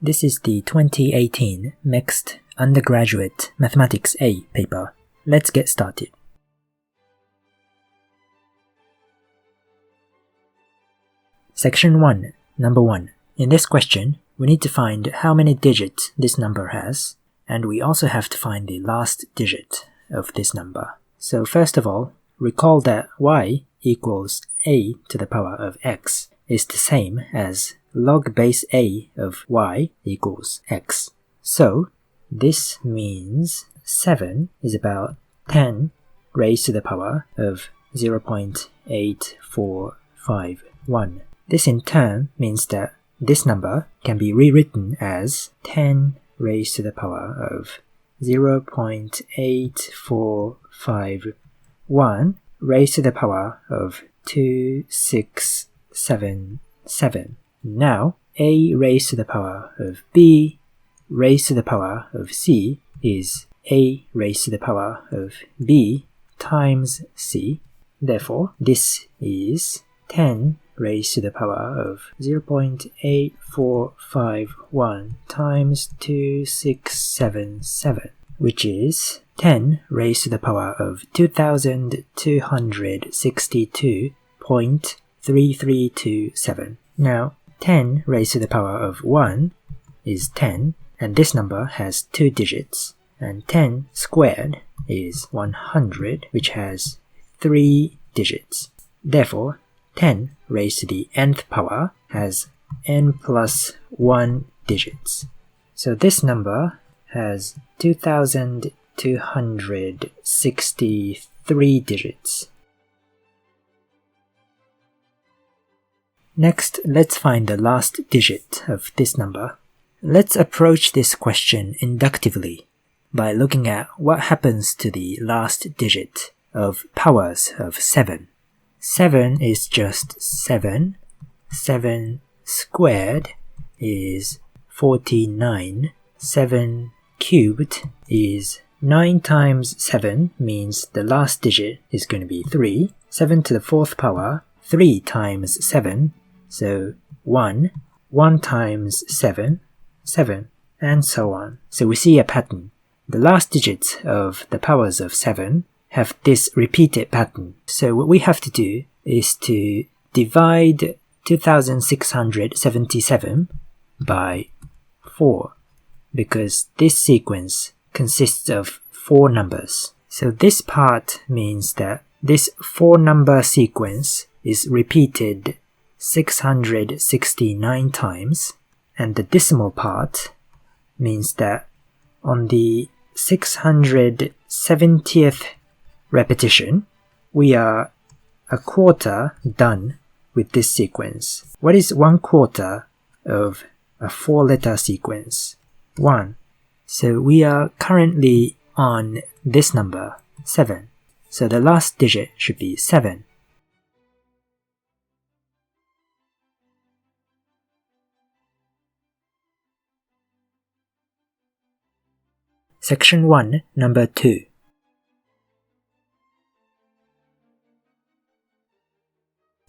This is the 2018 MEXT Undergraduate Mathematics A paper. Let's get started. Section 1, number 1. In this question, we need to find how many digits this number has, and we also have to find the last digit of this number. So first of all, recall that y equals a to the power of x is the same as log base a of y equals x. So this means 7 is about 10 raised to the power of 0.8451. This in turn means that this number can be rewritten as 10 raised to the power of 0.8451 raised to the power of 2677. Now, a raised to the power of b raised to the power of c is a raised to the power of b times c. Therefore, this is 10 raised to the power of 0.8451 times 2677, which is 10 raised to the power of 2262.3327. Now, 10 raised to the power of 1 is 10, and this number has 2 digits, and 10 squared is 100, which has 3 digits. Therefore, 10 raised to the nth power has n plus 1 digits. So this number has 2263 digits. Next, let's find the last digit of this number. Let's approach this question inductively by looking at what happens to the last digit of powers of 7. 7 is just 7. 7 squared is 49. 7 cubed is 9 times 7 means the last digit is going to be 3. 7 to the 4th power, 3 times 7, so 1. 1 times 7, 7, and so on. So we see a pattern. The last digits of the powers of 7 have this repeated pattern. So what we have to do is to divide 2677 by 4, because this sequence consists of 4 numbers. So this part means that this 4-number sequence is repeated 669 times, and the decimal part means that on the 670th repetition, we are a quarter done with this sequence. What is 1/4 of a 4-letter sequence? 1. So we are currently on this number, 7. So the last digit should be 7. Section 1, number 2.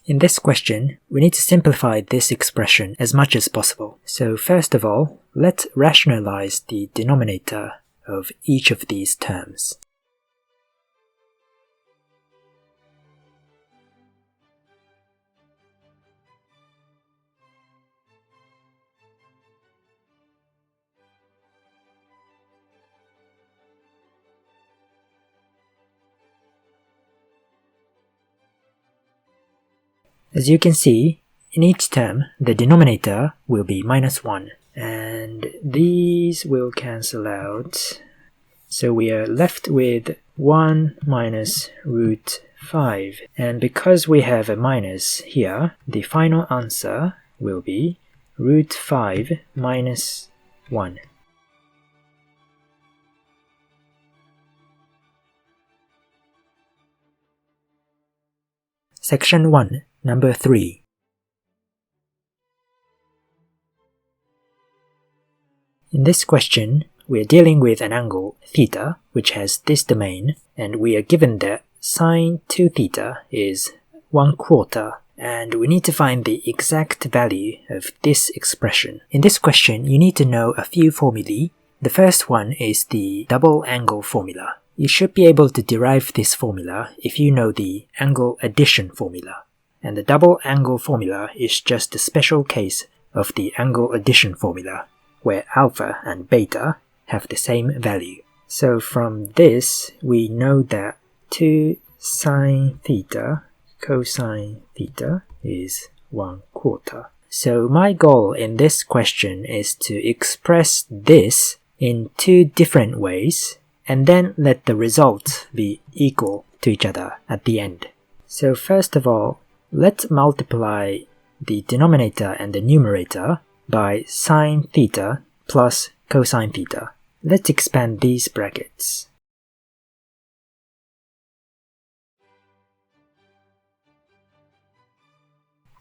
In this question, we need to simplify this expression as much as possible. So first of all, let's rationalize the denominator of each of these terms. As you can see, in each term, the denominator will be -1, and these will cancel out. So we are left with 1 minus root 5. And because we have a minus here, the final answer will be root 5 minus 1. Section 1, number 3. In this question, we are dealing with an angle theta, which has this domain, and we are given that sine 2 theta is 1/4 and we need to find the exact value of this expression. In this question, you need to know a few formulae. The first one is the double angle formula. You should be able to derive this formula if you know the angle addition formula. And the double angle formula is just a special case of the angle addition formula, where alpha and beta have the same value. So from this, we know that 2 sine theta cosine theta is 1/4. So my goal in this question is to express this in two different ways and then let the result be equal to each other at the end. So first of all, let's multiply the denominator and the numerator by sine theta plus cosine theta. Let's expand these brackets.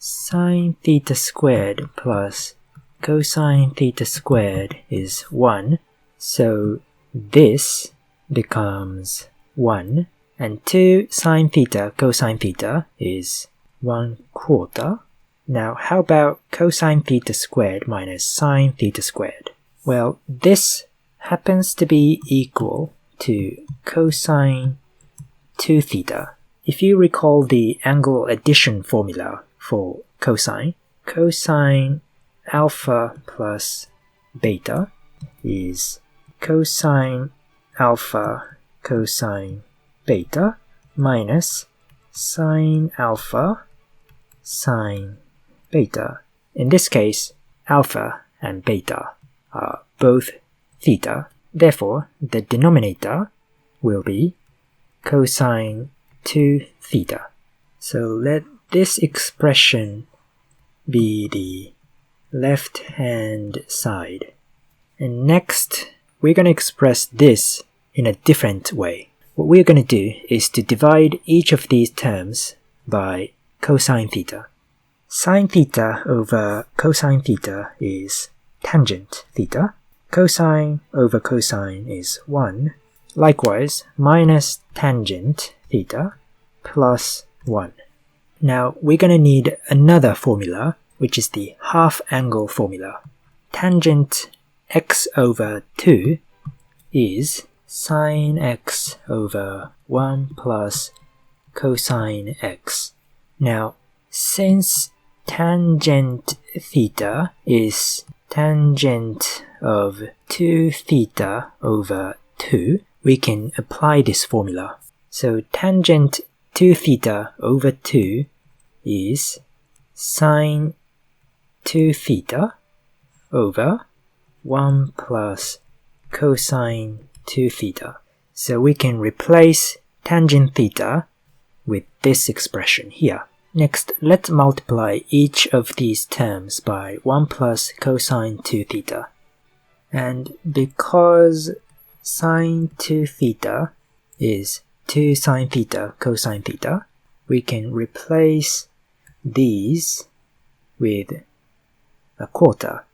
Sine theta squared plus cosine theta squared is 1, so this becomes 1, and 2 sine theta cosine theta is 1/4. Now how about cosine theta squared minus sine theta squared? Well, this happens to be equal to cosine 2 theta. If you recall the angle addition formula for cosine alpha plus beta is cosine alpha cosine beta minus sine alpha sine beta. In this case, alpha and beta are both theta, therefore the denominator will be cosine 2 theta. So let this expression be the left-hand side. And next, we're going to express this in a different way. What we're going to do is to divide each of these terms by cosine theta. Sine theta over cosine theta is tangent theta. Cosine over cosine is 1. Likewise, minus tangent theta plus 1. Now we're going to need another formula, which is the half angle formula. Tangent x over 2 is sine x over 1 plus cosine x. Now, since tangent theta is tangent of 2 theta over 2, we can apply this formula. So tangent 2 theta over 2 is sine 2 theta over 1 plus cosine 2 theta. So we can replace tangent theta with this expression here. Next, let's multiply each of these terms by 1 plus cosine 2 theta. And because sine 2 theta is 2 sine theta cosine theta, we can replace these with 1/4.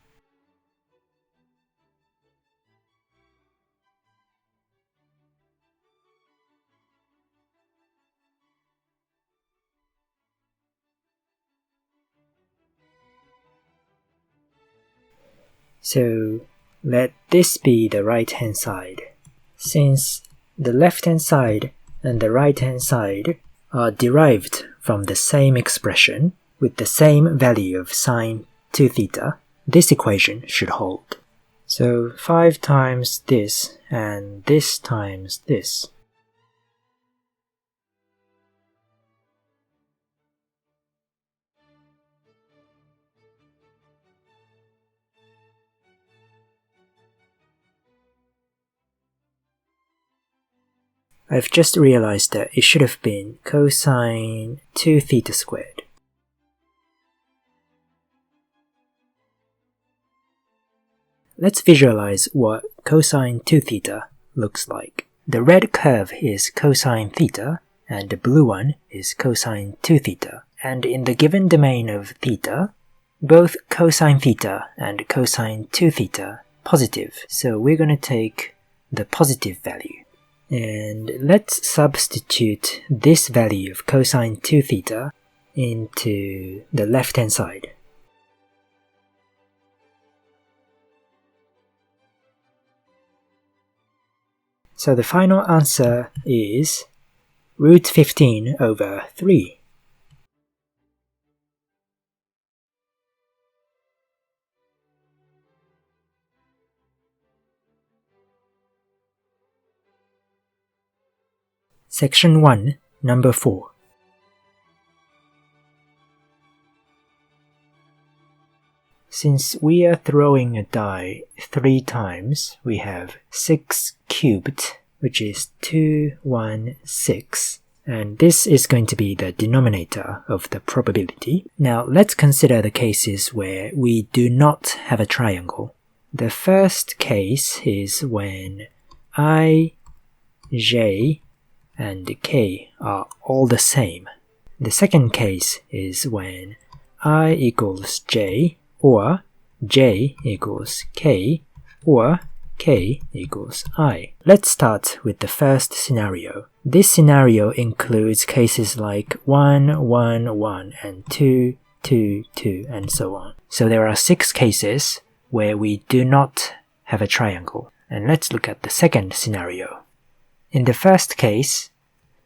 So let this be the right-hand side. Since the left-hand side and the right-hand side are derived from the same expression with the same value of sine 2 theta, this equation should hold. So 5 times this and this times this. I've just realized that it should have been cosine 2 theta squared. Let's visualize what cosine 2 theta looks like. The red curve is cosine theta, and the blue one is cosine 2 theta. And in the given domain of theta, both cosine theta and cosine 2 theta positive. So we're going to take the positive value. And let's substitute this value of cosine 2 theta into the left-hand side. So the final answer is root 15 over 3. Section 1, number 4. Since we are throwing a die 3 times, we have 6 cubed, which is 216, and this is going to be the denominator of the probability. Now let's consider the cases where we do not have a triangle. The first case is when I, j, and k are all the same. The second case is when I equals j, or j equals k, or k equals I. Let's start with the first scenario. This scenario includes cases like 1, 1, 1, and 2, 2, 2, and so on. So there are 6 cases where we do not have a triangle. And let's look at the second scenario. In the first case,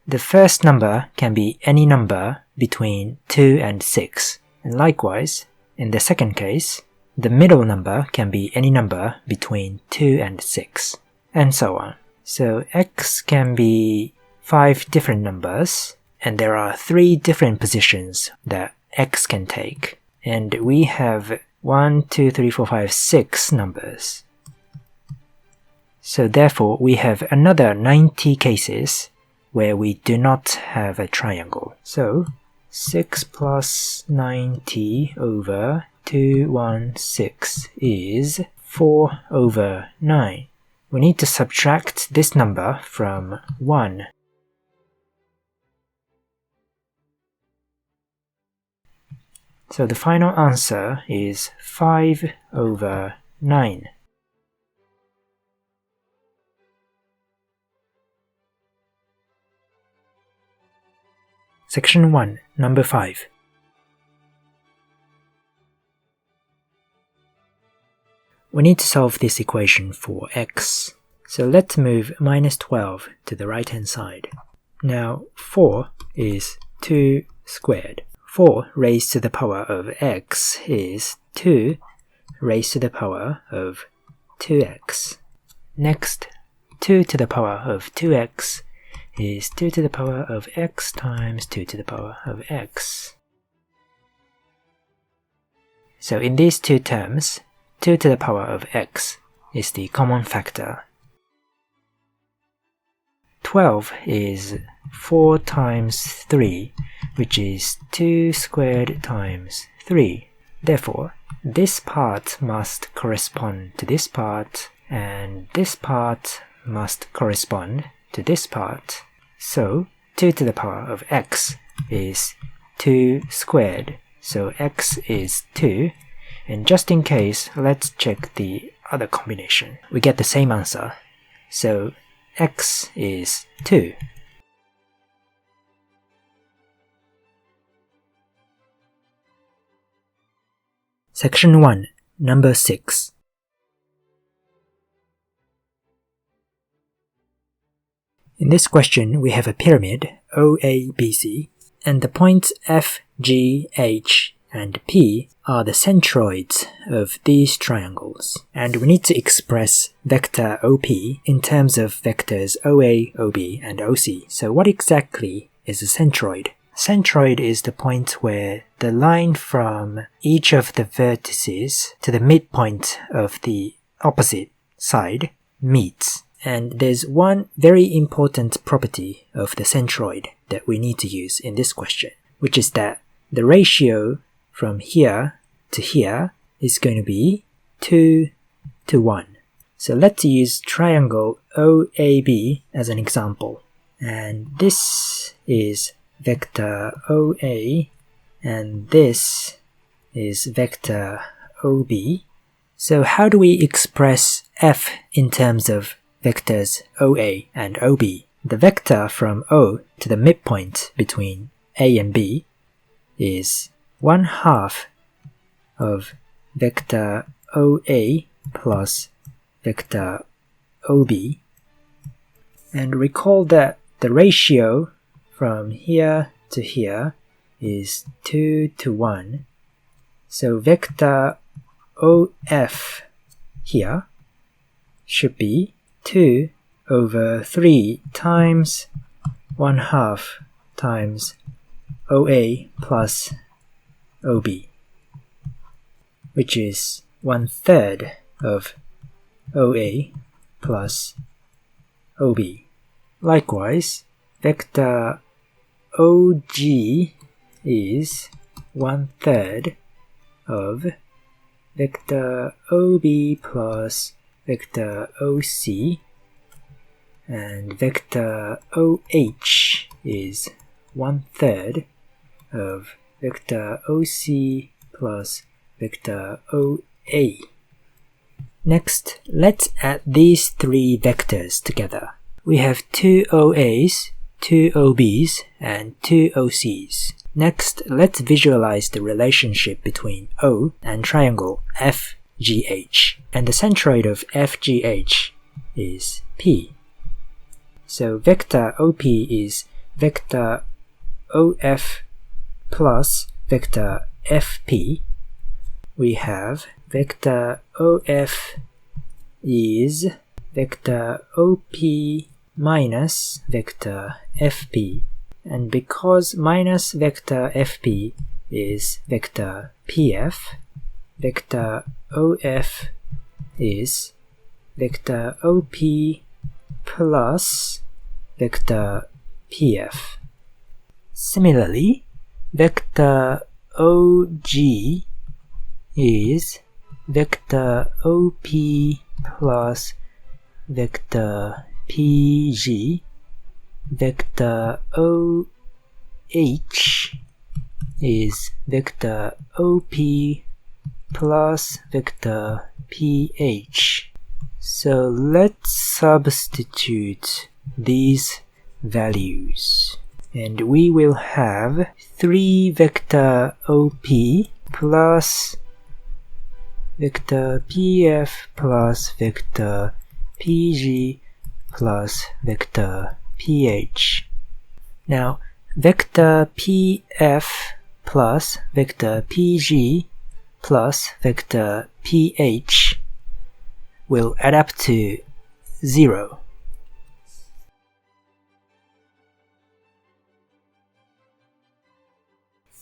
the first number can be any number between 2 and 6. And likewise, in the second case, the middle number can be any number between 2 and 6, and so on. So x can be 5 different numbers, and there are 3 different positions that x can take. And we have 1, 2, 3, 4, 5, 6 numbers. So therefore, we have another 90 cases where we do not have a triangle. So 6 plus 90 over 216 is 4 over 9. We need to subtract this number from 1. So the final answer is 5 over 9. Section 1, number 5. We need to solve this equation for x. So let's move minus 12 to the right-hand side. Now 4 is 2 squared. 4 raised to the power of x is 2 raised to the power of 2x. Next, 2 to the power of 2x is 2 to the power of x times 2 to the power of x. So in these two terms, 2 to the power of x is the common factor. 12 is 4 times 3, which is 2 squared times 3. Therefore, this part must correspond to this part, and this part must correspond to this part. So 2 to the power of x is 2 squared, so x is 2, and just in case, let's check the other combination. We get the same answer, so x is 2. Section 1, number 6. In this question, we have a pyramid, OABC, and the points F, G, H, and P are the centroids of these triangles. And we need to express vector OP in terms of vectors OA, OB, and OC. So what exactly is a centroid? Centroid is the point where the line from each of the vertices to the midpoint of the opposite side meets. And there's one very important property of the centroid that we need to use in this question, which is that the ratio from here to here is going to be 2 to 1. So let's use triangle OAB as an example. And this is vector OA, and this is vector OB. So how do we express F in terms of vectors OA and OB? The vector from O to the midpoint between A and B is 1/2 of vector OA plus vector OB. And recall that the ratio from here to here is 2 to 1. So vector OF here should be 2 over 3 times 1/2 times OA plus OB, which is 1/3 of OA plus OB. Likewise, vector OG is 1/3 of vector OB plus vector OC, and vector OH is 1/3 of vector OC plus vector OA. Next, let's add these three vectors together. We have 2 OAs, 2 OBs, and 2 OCs. Next, let's visualize the relationship between O and triangle FGH. And the centroid of FGH is P. So vector OP is vector OF plus vector FP. We have vector OF is vector OP minus vector FP. And because minus vector FP is vector PF, vector OF is vector OP plus vector PF. Similarly, vector OG is vector OP plus vector PG. Vector OH is vector OP plus vector PH. So let's substitute these values, and we will have 3 vector OP plus vector PF plus vector PG plus vector PH. Now, vector PF plus vector PG plus vector PH will add up to 0.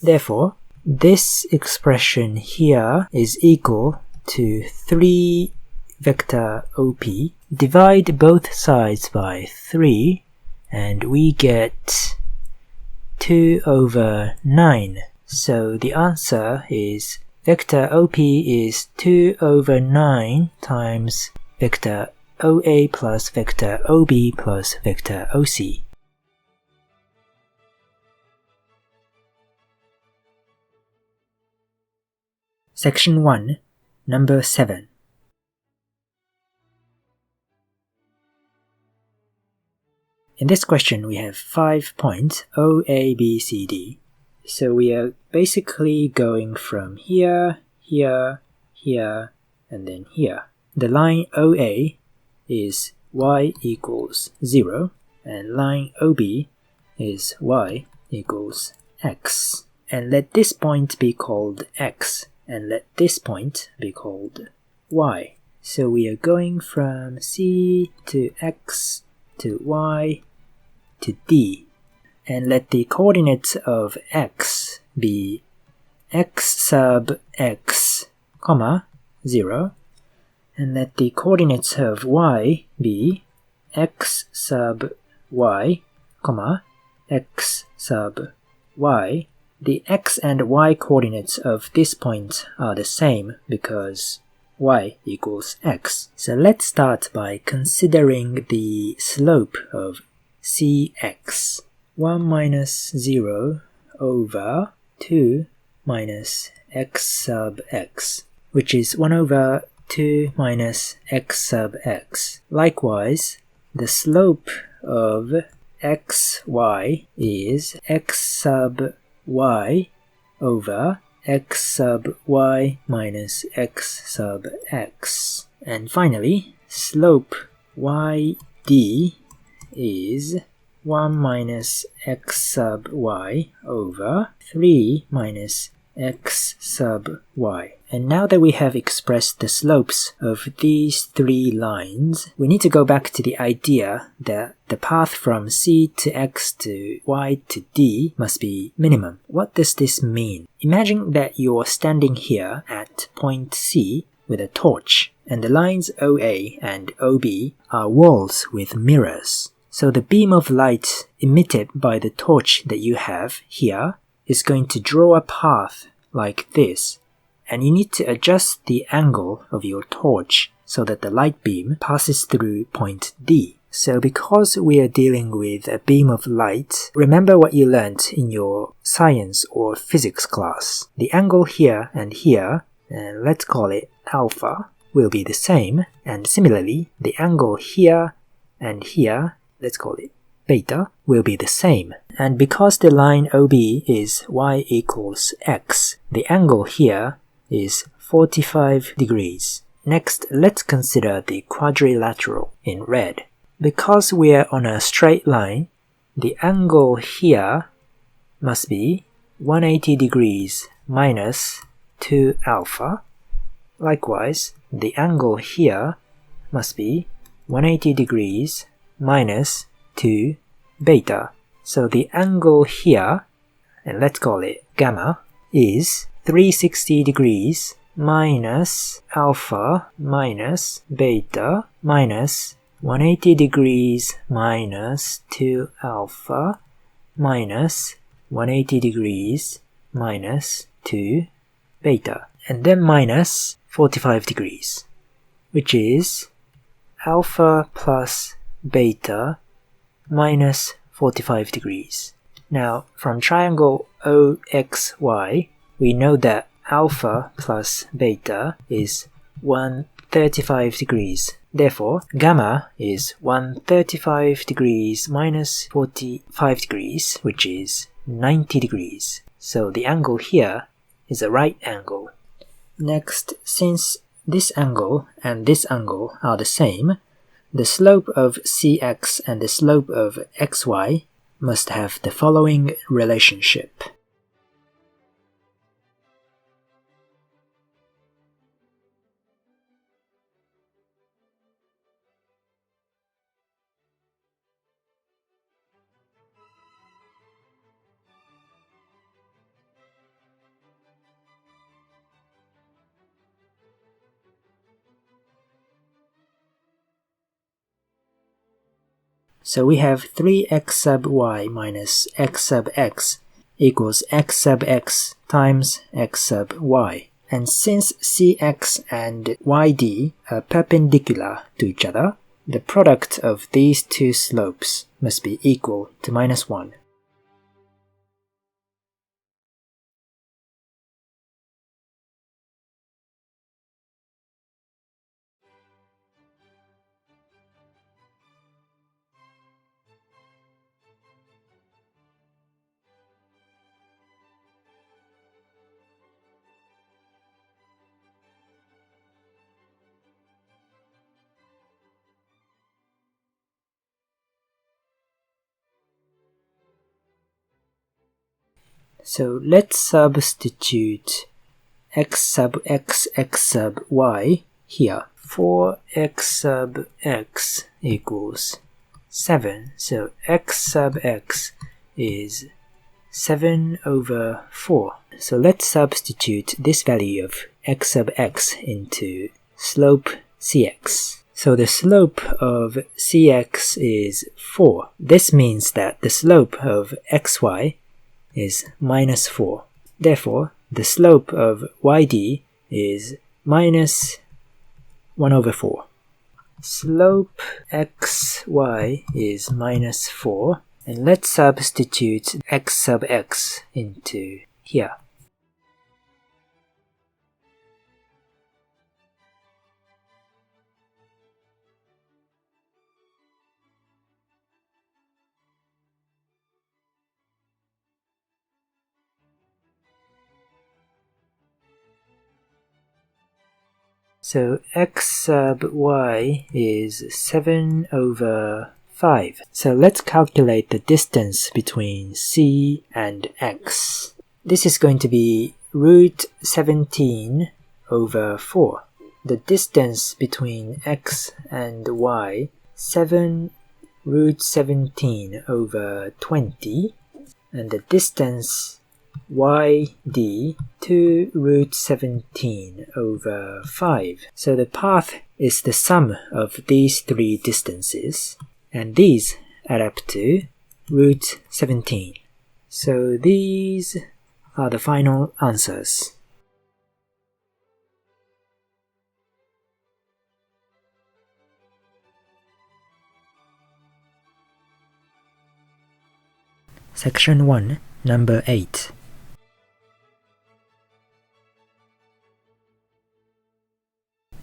Therefore, this expression here is equal to 3 vector OP. Divide both sides by 3, and we get 2 over 9. So the answer is vector OP is 2 over 9 times vector OA plus vector OB plus vector OC. Section 1, number 7. In this question, we have 5 points, O, A, B, C, D. So we are basically going from here, here, here, and then here. The line OA is y equals 0, and line OB is y equals x. And let this point be called x, and let this point be called y. So we are going from C to x to y to D, and let the coordinates of x be x sub x, comma, 0, and let the coordinates of y be x sub y, comma, x sub y. The x and y coordinates of this point are the same because y equals x. So let's start by considering the slope of Cx. 1 minus 0 over 2 minus x sub x, which is 1 over 2 minus x sub x. Likewise, the slope of xy is x sub y over x sub y minus x sub x. And finally, slope yd is 1 minus x sub y over 3 minus x sub y. And now that we have expressed the slopes of these three lines, we need to go back to the idea that the path from c to x to y to d must be minimum. What does this mean? Imagine that you're standing here at point C with a torch, and the lines OA and OB are walls with mirrors. So the beam of light emitted by the torch that you have here is going to draw a path like this, and you need to adjust the angle of your torch so that the light beam passes through point D. So because we are dealing with a beam of light, remember what you learnt in your science or physics class. The angle here and here, and let's call it alpha, will be the same, and similarly the angle here and here, let's call it beta, will be the same. And because the line OB is y equals x, the angle here is 45 degrees. Next, let's consider the quadrilateral in red. Because we are on a straight line, the angle here must be 180 degrees minus 2 alpha. Likewise, the angle here must be 180 degrees minus 2 beta. So the angle here, and let's call it gamma, is 360 degrees minus alpha minus beta minus 180 degrees minus 2 alpha minus 180 degrees minus 2 beta, and then minus 45 degrees, which is alpha plus beta minus 45 degrees. Now, from triangle OXY, we know that alpha plus beta is 135 degrees. Therefore, gamma is 135 degrees minus 45 degrees, which is 90 degrees. So the angle here is a right angle. Next, since this angle and this angle are the same, the slope of CX and the slope of XY must have the following relationship. So we have 3x sub y minus x sub x equals x sub x times x sub y. And since cx and yd are perpendicular to each other, the product of these two slopes must be equal to minus 1. So let's substitute x sub x, x sub y here. 4x sub x equals 7. So x sub x is 7 over 4. So let's substitute this value of x sub x into slope cx. So the slope of cx is 4. This means that the slope of xy is minus 4. Therefore, the slope of yd is minus 1 over 4. Slope xy is minus 4, and let's substitute x sub x into here. So x sub y is 7 over 5. So let's calculate the distance between c and x. This is going to be root 17 over 4. The distance between x and y, 7 root 17 over 20, and the distance yd, 2 root 17 over 5. So the path is the sum of these three distances, and these add up to root 17. So these are the final answers. Section 1, number 8.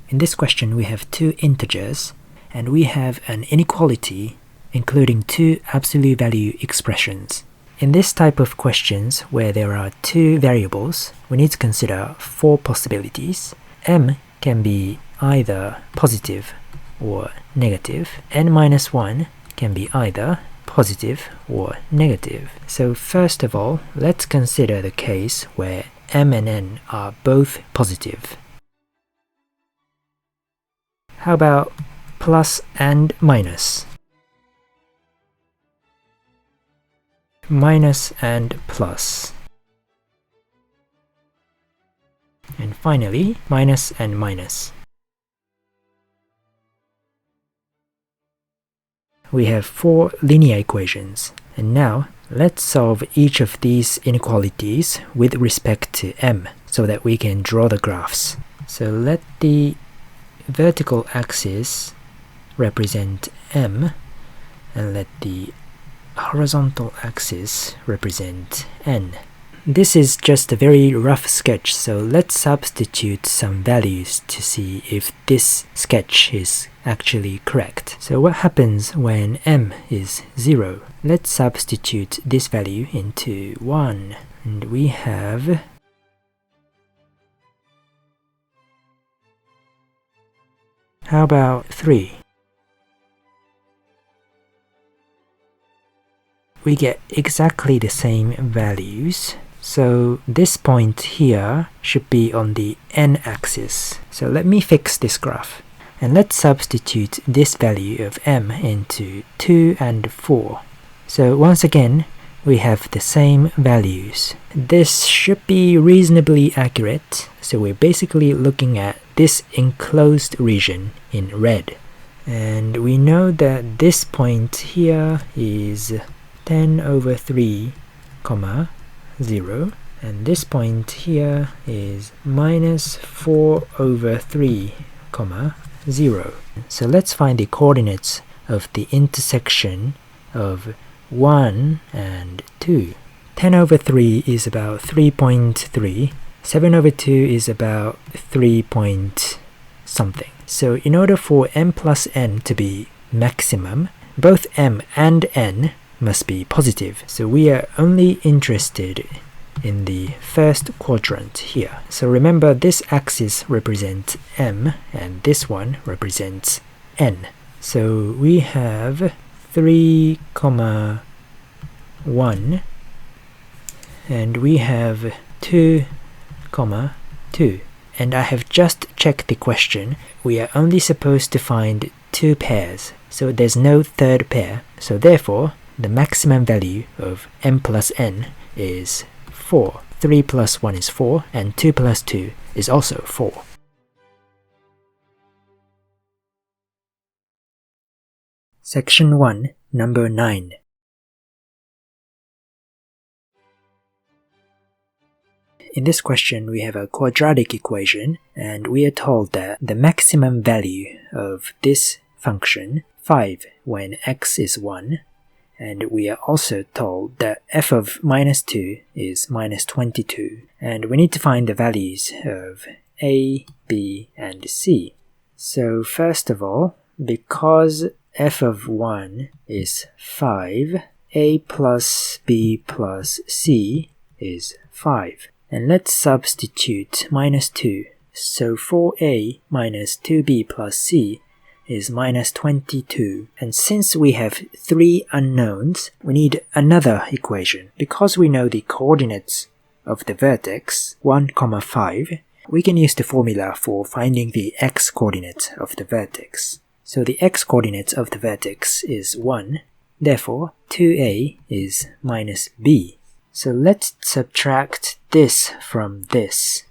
In this question we have two integers, and we have an inequality including two absolute value expressions. In this type of questions where there are two variables, we need to consider four possibilities. M can be either positive or negative. n-1 can be either positive or negative. So first of all, let's consider the case where m and n are both positive. How about plus and minus? Minus and plus. And finally, minus and minus. We have four linear equations, and now let's solve each of these inequalities with respect to m so that we can draw the graphs. So let the vertical axis represent m, and let the horizontal axis represent n. This is just a very rough sketch, so let's substitute some values to see if this sketch is actually correct. So what happens when m is 0? Let's substitute this value into 1, and we have how about 3? We get exactly the same values. So this point here should be on the n-axis. So let me fix this graph. And let's substitute this value of m into 2 and 4. So once again, we have the same values. This should be reasonably accurate. So we're basically looking at this enclosed region in red. And we know that this point here is 10 over 3, 0, and this point here is minus 4 over 3, 0. So let's find the coordinates of the intersection of 1 and 2. 10 over 3 is about 3.3, 7 over 2 is about 3 point something. So in order for m plus n to be maximum, both m and n must be positive. So we are only interested in the first quadrant here. So remember, this axis represents m and this one represents n. So we have 3, 1, and we have 2, 2. And I have just checked the question. We are only supposed to find two pairs, so there's no third pair. So therefore, the maximum value of m plus n is 4. 3 plus 1 is 4, and 2 plus 2 is also 4. Section 1, number 9. In this question, we have a quadratic equation, and we are told that the maximum value of this function, 5 when x is 1, and we are also told that f of minus 2 is minus 22, and we need to find the values of a, b, and c. So first of all, because f of 1 is 5, a plus b plus c is 5. And let's substitute minus 2 So 4a minus 2b plus c is minus 22. And since we have 3 unknowns, we need another equation. Because we know the coordinates of the vertex, 1, 5, we can use the formula for finding the x-coordinate of the vertex. So the x-coordinate of the vertex is 1, therefore 2a is minus b. So let's subtract this from this.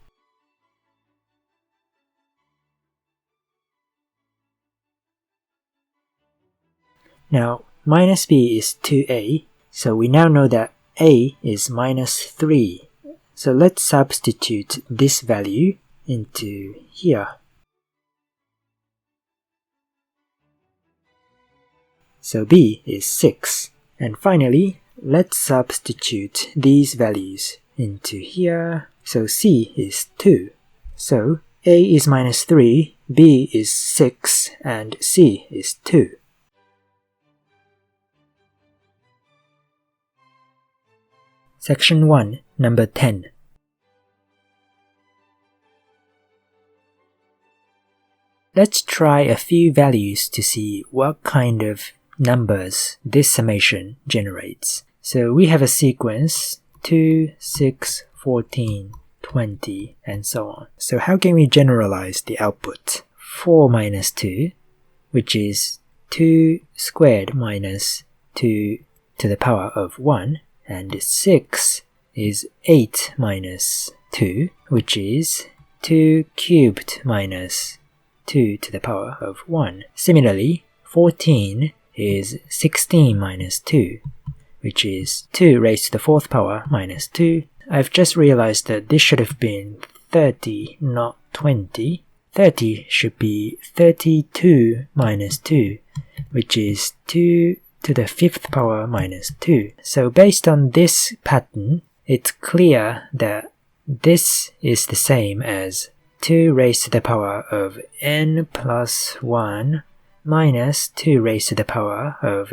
Now, minus b is 2a, so we now know that a is minus 3. So let's substitute this value into here. So b is 6. And finally, let's substitute these values into here. So c is 2. So a is minus 3, b is 6, and c is 2. Section 1, number 10. Let's try a few values to see what kind of numbers this summation generates. So we have a sequence 2, 6, 14, 20, and so on. So how can we generalize the output? 4 minus 2, which is 2 squared minus 2 to the power of 1. And 6 is 8 minus 2, which is 2 cubed minus 2 to the power of 1. Similarly, 14 is 16 minus 2, which is 2 raised to the 4th power minus 2. I've just realized that this should have been 30, not 20. 30 should be 32 minus 2, which is 2 to the 5th power minus 2. So based on this pattern, it's clear that this is the same as 2 raised to the power of n plus 1 minus 2 raised to the power of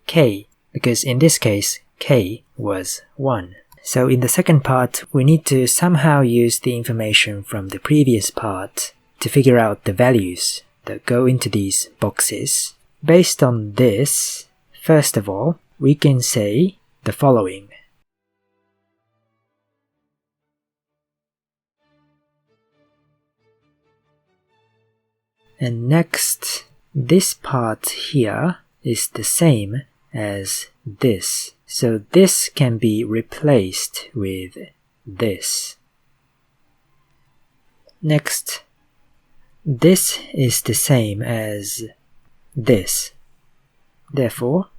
k, because in this case, k was 1. So in the second part, we need to somehow use the information from the previous part to figure out the values that go into these boxes. Based on this, first of all, we can say the following. And next, this part here is the same as this. So this can be replaced with this. Next, this is the same as this. Therefore,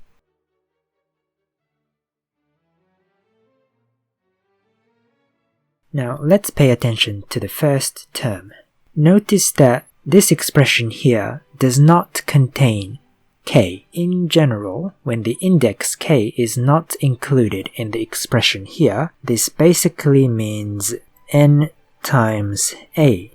now let's pay attention to the first term. Notice that this expression here does not contain k. In general, when the index k is not included in the expression here, this basically means n times a.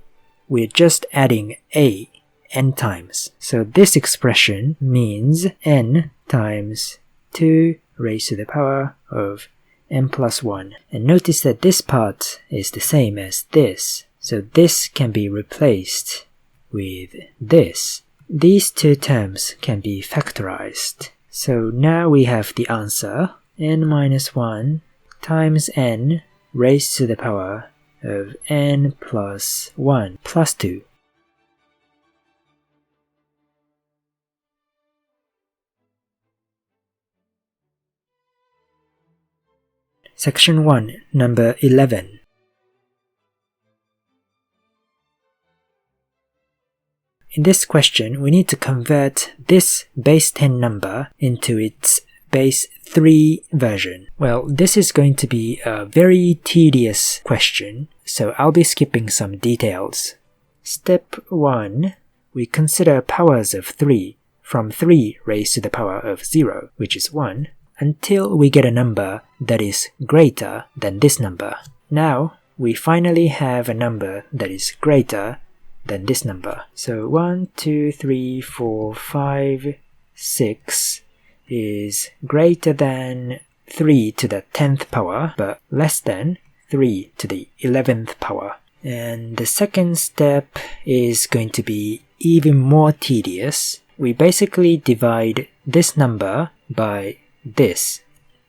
We're just adding a n times. So this expression means n times 2 raised to the power of n plus 1. And notice that this part is the same as this. So this can be replaced with this. These two terms can be factorized. So now we have the answer n minus 1 times n raised to the power of n plus 1 plus 2. Section 1, number 11. In this question, we need to convert this base 10 number into its base 3 version. Well, this is going to be a very tedious question, so I'll be skipping some details. Step 1, we consider powers of 3 from 3 raised to the power of 0, which is 1, until we get a number that is greater than this number. Now, we finally have a number that is greater than this number. So 1, 2, 3, 4, 5, 6 is greater than 3 to the 10th power, but less than 3 to the 11th power. And the second step is going to be even more tedious. We basically divide this number by this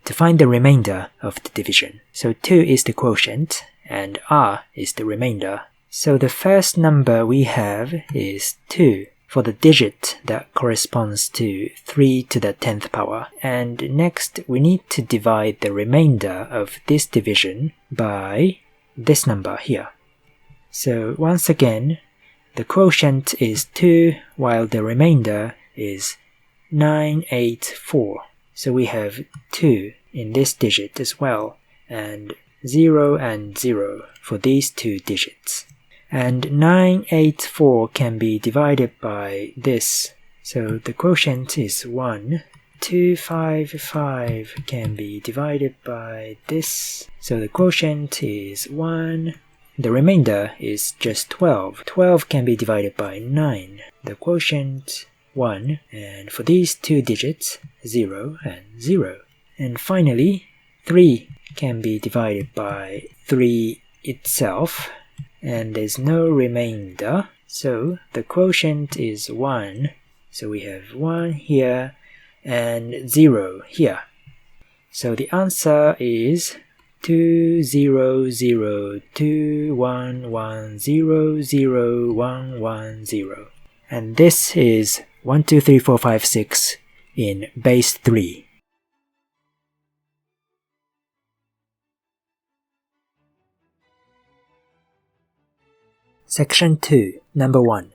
to find the remainder of the division. So 2 is the quotient and r is the remainder. So the first number we have is 2 for the digit that corresponds to 3 to the 10th power. And next we need to divide the remainder of this division by this number here. So once again, the quotient is 2 while the remainder is 984. So we have 2 in this digit as well, and 0 and 0 for these two digits. And 984 can be divided by this. So the quotient is 1. 255 can be divided by this. So the quotient is 1. The remainder is just 12. 12 can be divided by 9. The quotient 1. And for these two digits, 0 and 0. And finally, 3 can be divided by 3 itself. And there's no remainder. So the quotient is 1. So we have 1 here and 0 here. So the answer is 20021100110. And this is 1, 2, 3, 4, 5, 6 in base 3. Section 2, number 1.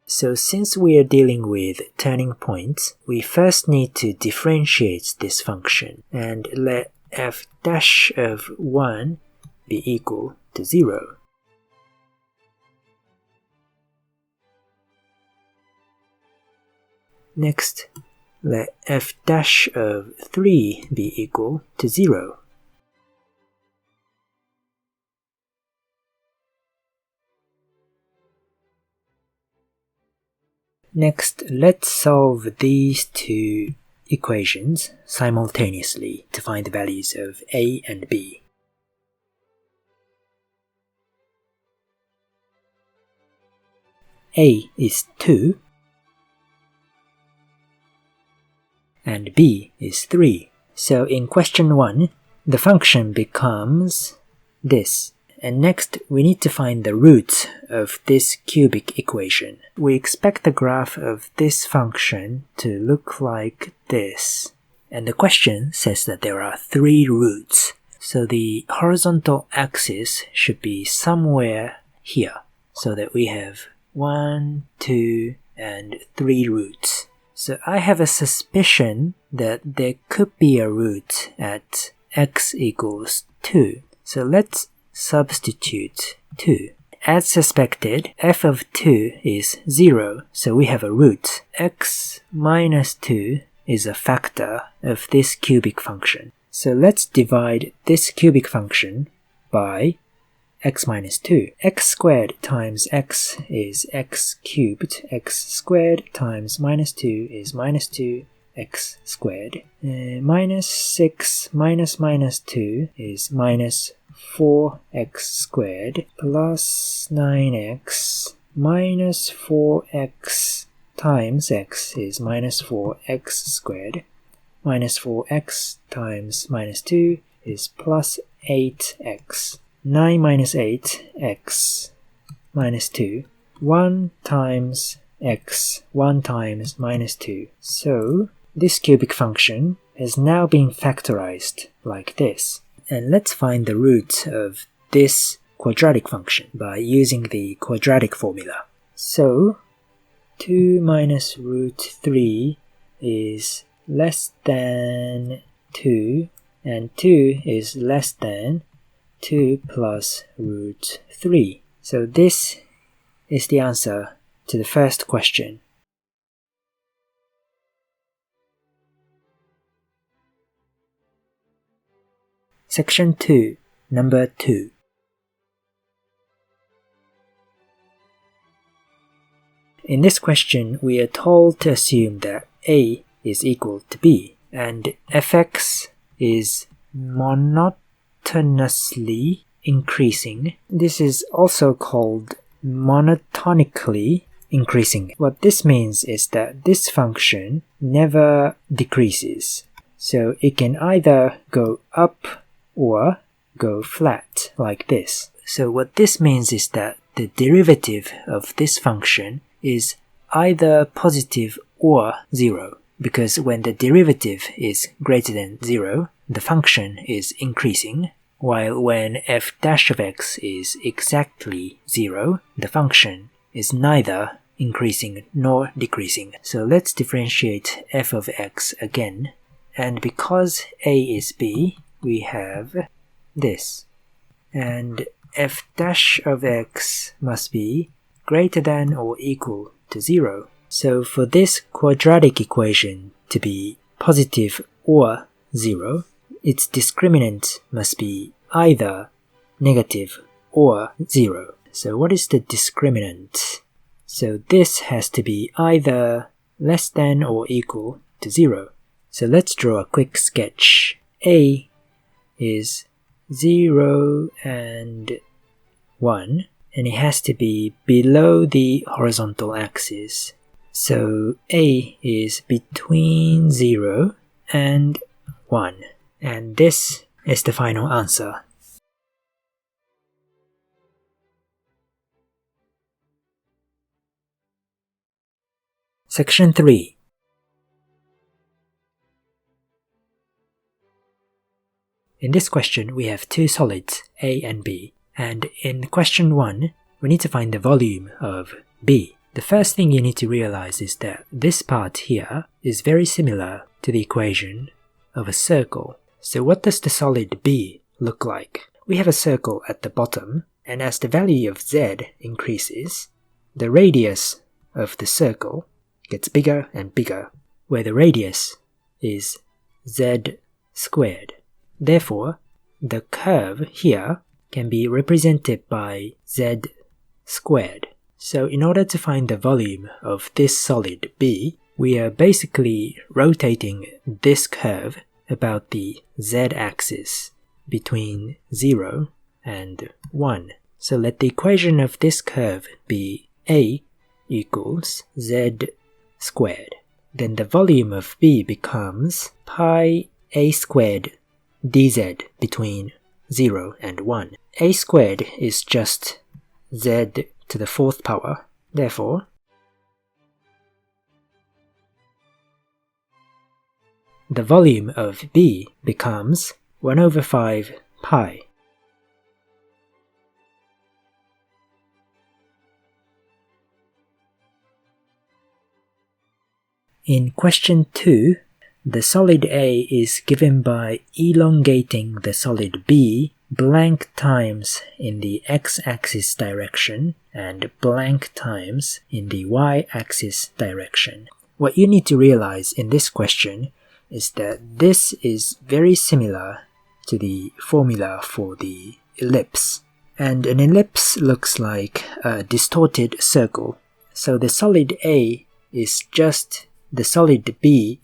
So since we are dealing with turning points, we first need to differentiate this function and let f dash of 1 be equal to 0. Next, let f dash of 3 be equal to 0. Next, let's solve these two equations simultaneously to find the values of a and b. A is 2 and b is 3. So in question 1, the function becomes this. And next, we need to find the root of this cubic equation. We expect the graph of this function to look like this. And the question says that there are 3 roots. So the horizontal axis should be somewhere here, so that we have 1, 2, and 3 roots. So I have a suspicion that there could be a root at x equals 2. So let's substitute 2. As suspected, f of 2 is 0, so we have a root. X minus 2 is a factor of this cubic function. So let's divide this cubic function by x minus 2. X squared times x is x cubed. X squared times minus 2 is minus 2x squared. Minus 6 minus minus 2 is minus 4x squared plus 9x minus 4x times x is minus 4x squared. Minus 4x times minus 2 is plus 8x. 9 minus 8x minus 2. 1 times x, 1 times minus 2. So this cubic function has now been factorized like this. And let's find the root of this quadratic function by using the quadratic formula. So 2 minus root 3 is less than 2, and 2 is less than 2 plus root 3. So this is the answer to the first question. Section 2, number 2. In this question, we are told to assume that a is equal to b, and fx is monotopic. monotonously increasing. This is also called monotonically increasing. What this means is that this function never decreases. So it can either go up or go flat like this. So what this means is that the derivative of this function is either positive or 0, because when the derivative is greater than 0, the function is increasing, while when f dash of x is exactly 0, the function is neither increasing nor decreasing. So let's differentiate f of x again, and because a is b, we have this, and f dash of x must be greater than or equal to 0. So for this quadratic equation to be positive or 0, its discriminant must be either negative or 0. So what is the discriminant? So this has to be either less than or equal to 0. So let's draw a quick sketch. A is 0 and 1, and it has to be below the horizontal axis. So A is between 0 and 1, and this is the final answer. Section 3. In this question, we have two solids, A and B, and in question 1, we need to find the volume of B. The first thing you need to realize is that this part here is very similar to the equation of a circle. So what does the solid B look like? We have a circle at the bottom, and as the value of z increases, the radius of the circle gets bigger and bigger, where the radius is z squared. Therefore, the curve here can be represented by z squared. So in order to find the volume of this solid B, we are basically rotating this curve about the z-axis between 0 and 1. So let the equation of this curve be A equals z squared. Then the volume of B becomes pi a squared dz between 0 and 1. A squared is just z to the 4th power. Therefore, the volume of B becomes 1 over 5 pi. In question 2, the solid A is given by elongating the solid B blank times in the x-axis direction and blank times in the y-axis direction. What you need to realize in this question is that this is very similar to the formula for the ellipse. And an ellipse looks like a distorted circle. So the solid A is just the solid B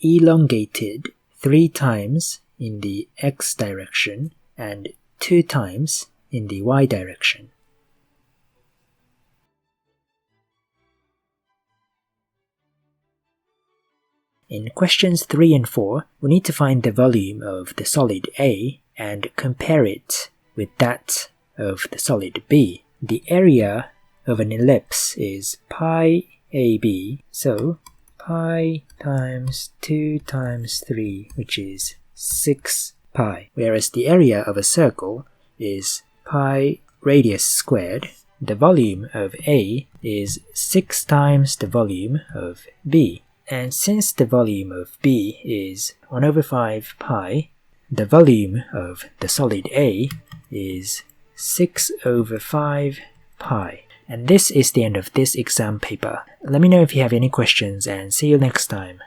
elongated 3 times in the x direction and 2 times in the y direction. In questions 3 and 4, we need to find the volume of the solid A and compare it with that of the solid B. The area of an ellipse is pi AB, so pi times 2 times 3, which is 6 pi, whereas the area of a circle is pi radius squared. The volume of A is 6 times the volume of B. And since the volume of B is 1 over 5 pi, the volume of the solid A is 6 over 5 pi. And this is the end of this exam paper. Let me know if you have any questions, and see you next time.